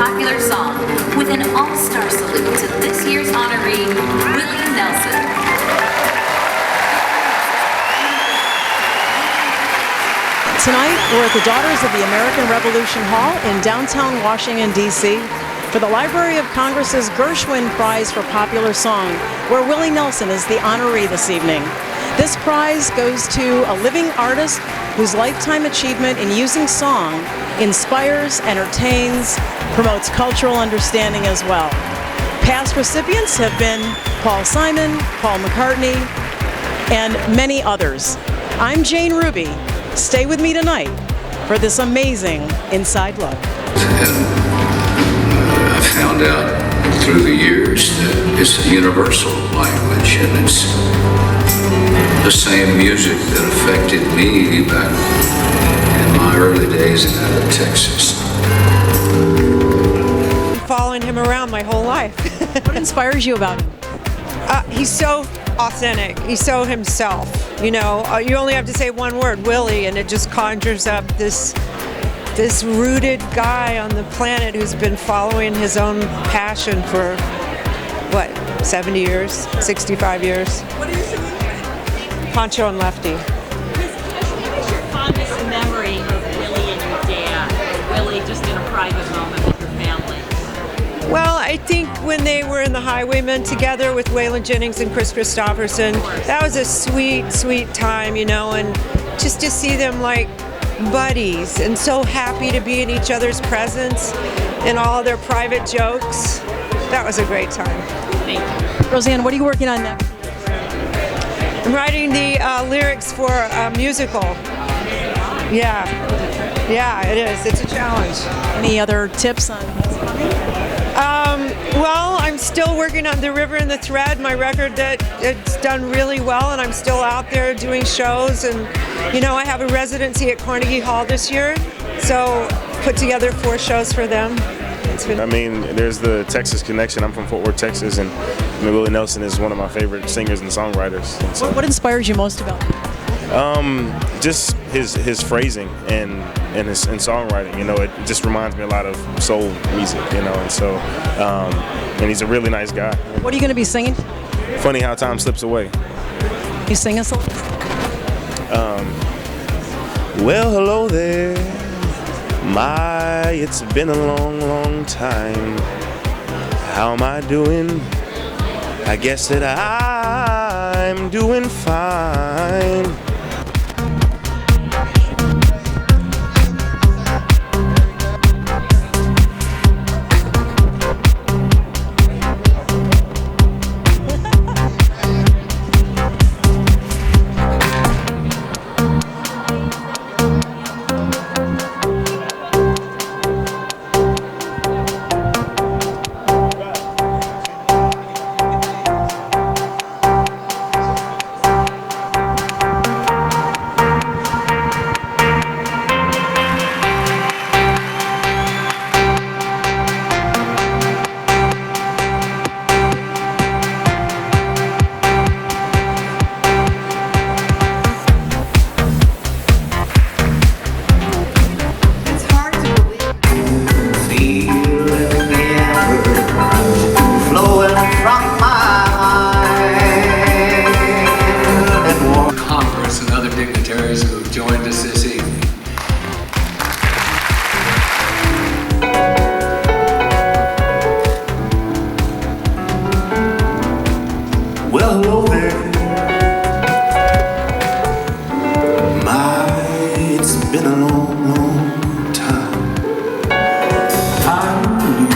popular song with an all-star salute to this year's honoree, Willie Nelson. Tonight, we're at the Daughters of the American Revolution Hall in downtown Washington, D.C. for the Library of Congress's Gershwin Prize for Popular Song, where Willie Nelson is the honoree this evening. This prize goes to a living artist whose lifetime achievement in using song inspires, entertains, promotes cultural understanding as well. Past recipients have been Paul Simon, Paul McCartney, and many others. I'm Jane Ruby. Stay with me tonight for this amazing inside look. I found out through the years that it's a universal language, and it's the same music that affected me back in my early days out of Texas. Following him around my whole life. What inspires you about him? He's so authentic. He's so himself. You know, you only have to say one word, Willie, and it just conjures up this rooted guy on the planet who's been following his own passion for, what, 70 years, 65 years? What are you singing? Pancho and Lefty. What is your fondest memory of Willie and your dad? Or Willie just in a private moment with your family? Well, I think when they were in the Highwaymen together with Waylon Jennings and Chris Christopherson, that was a sweet, sweet time, you know, and just to see them like buddies and so happy to be in each other's presence and all their private jokes. That was a great time. Thank you. Roseanne, what are you working on next? I'm writing the lyrics for a musical. Yeah, it is. It's a challenge. Any other tips on what's coming? Well, I'm still working on The River and the Thread, my record that it's done really well, and I'm still out there doing shows. And, you know, I have a residency at Carnegie Hall this year, so put together 4 shows for them. I mean, there's the Texas connection. I'm from Fort Worth, Texas, and I mean, Willie Nelson is one of my favorite singers and songwriters. And so, What inspires you most about him? just his phrasing and his songwriting. You know, it just reminds me a lot of soul music. You know, and so and he's a really nice guy. What are you going to be singing? Funny how time slips away. You sing us a little? Well, hello there. My, it's been a long, long time. How am I doing? I guess that I'm doing fine. Well, hello there. My, it's been a long, long time. I knew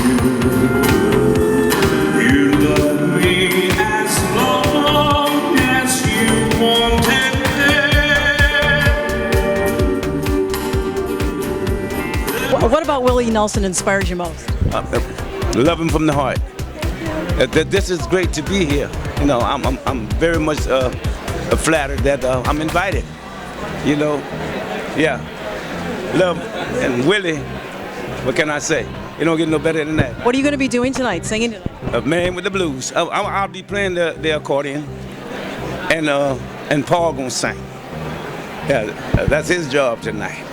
you loved me as long as you wanted it. What about Willie Nelson inspires you most? Love him from the heart. This is great to be here. You know, I'm very much flattered that I'm invited. You know, yeah. Love and Willie. What can I say? You don't get no better than that. What are you going to be doing tonight? Singing tonight? A man with the blues. I'll be playing the accordion, and Paul gonna sing. Yeah, that's his job tonight.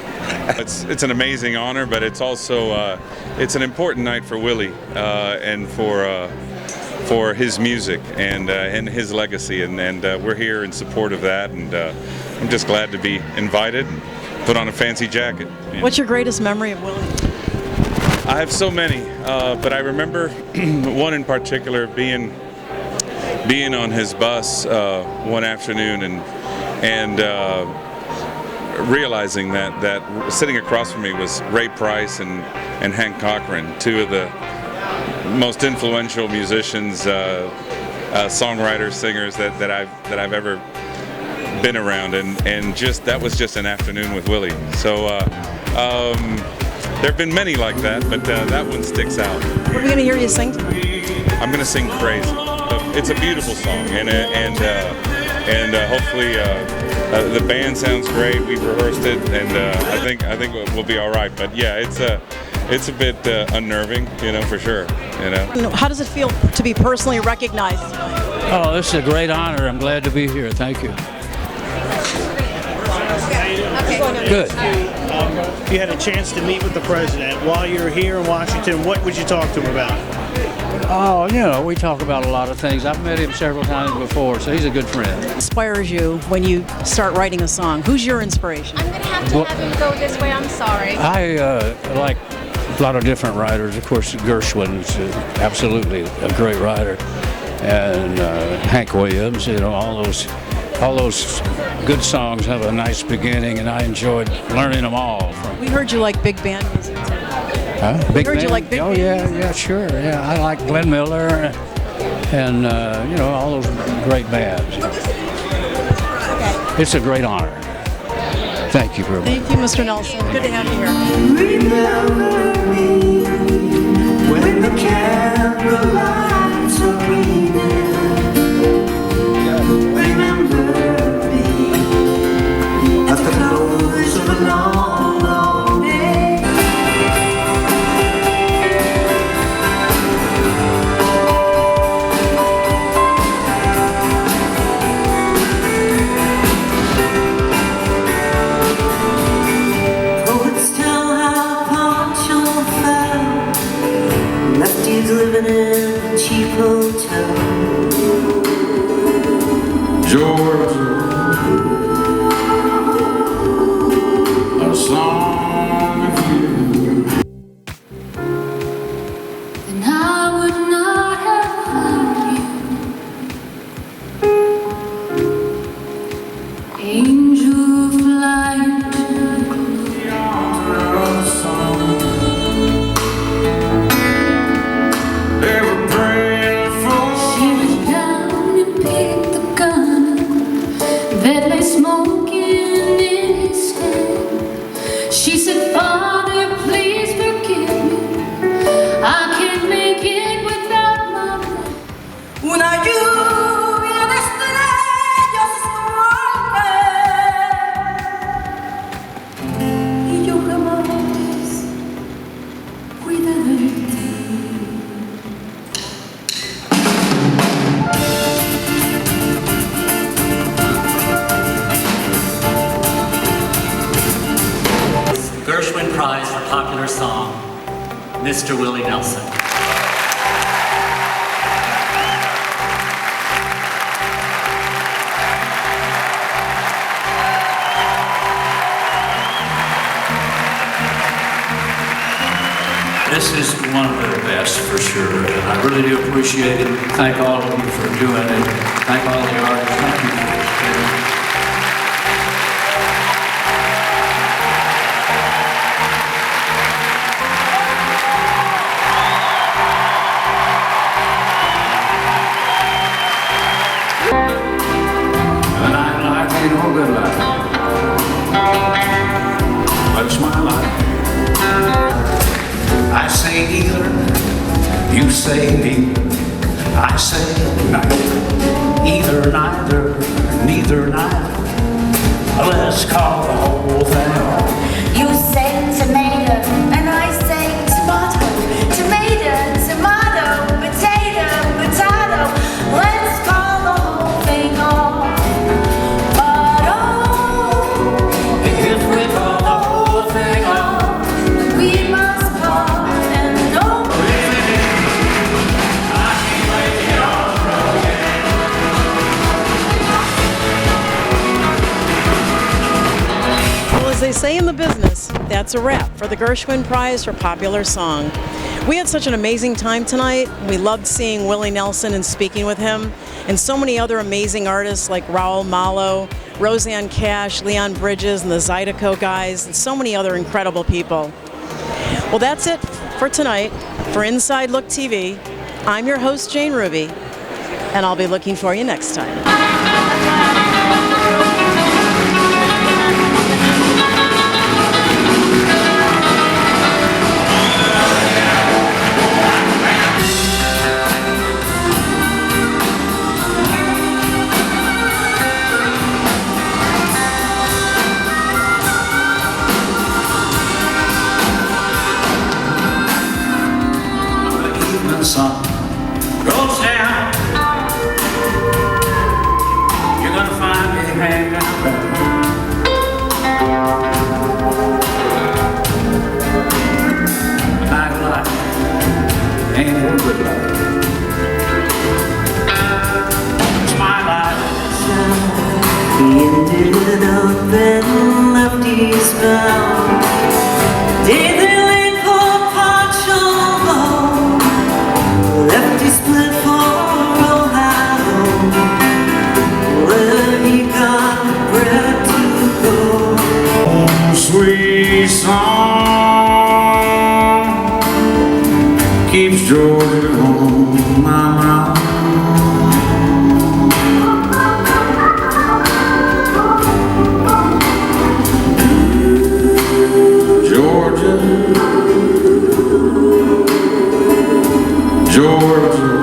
It's an amazing honor, but it's also it's an important night for Willie and for his music and his legacy, and we're here in support of that, and I'm just glad to be invited and put on a fancy jacket. What's your greatest memory of Willie? I have so many, but I remember one in particular, being on his bus one afternoon and realizing that sitting across from me was Ray Price and Hank Cochran, two of the most influential musicians, songwriters, singers that I've ever been around, and just that was just an afternoon with Willie. So there have been many like that, but that one sticks out. What are we going to hear you sing tonight? I'm going to sing "Crazy." It's a beautiful song, and hopefully the band sounds great. We've rehearsed it, and I think we'll be all right. But yeah, it's a bit unnerving, for sure. How does it feel to be personally recognized? Oh, this is a great honor. I'm glad to be here. Thank you. Good. You had a chance to meet with the president while you're here in Washington. What would you talk to him about? Oh, we talk about a lot of things. I've met him several times before, so he's a good friend. Inspires you when you start writing a song? Who's your inspiration? I'm going to have to have him go this way. I'm sorry. I like a lot of different writers. Of course, Gershwin is absolutely a great writer, and Hank Williams. All those good songs have a nice beginning, and I enjoyed learning them all. We heard you like big band music too. Huh? Big heard band? You like big band music? Yeah, sure. Yeah, I like Glenn Miller, and all those great bands. It's a great honor. Thank you very much. Thank you, Mr. Nelson. Good to have you here. Remember me when the candle lights are gleaming. Remember me at the close of a long, long day. Poets tell how Pancho fell, Lefty's living in a cheap hotel. Georgia, a song of you. Then I would not have found you. Angel flying They were praying for. She went down and picked the gun that lay smoking in his hand. She said, Father, please forgive me. I can't make it without my man. Una lluvia de estrellas rompe y yo jamás cuidé de ti. Gershwin Prize for Popular Song, Mr. Willie Nelson. This is one of the best for sure, and I really do appreciate it. Thank all of you for doing it. Thank all the artists. Thank you for this. And I like ain't no good life, but it's my life. I say either, you say neither. I say neither, either, neither, neither, neither. Let's call the whole thing off. You say tomato, and I say tomato. Tomato, tomato, potato, potato. Let's call the whole thing off. But oh, If we call the whole thing say in the business, that's a wrap for the Gershwin Prize for Popular Song. We had such an amazing time tonight. We loved seeing Willie Nelson and speaking with him, and so many other amazing artists like RAUL, MALO, Roseanne Cash, Leon Bridges, and the ZYDECO guys, and so many other incredible people. Well, that's it for tonight. For Inside Look TV, I'm your host, Jane Ruby, and I'll be looking for you next time. The sun goes down, you're gonna find me hanging around. Nightlife ain't a good life. It's my life. He ended up in Lefty's bound. Did they wait for Pancho Lefty split for Ohio, where he got bread to go. Oh, sweet song keeps Georgia on my mind. Georgia, Georgia,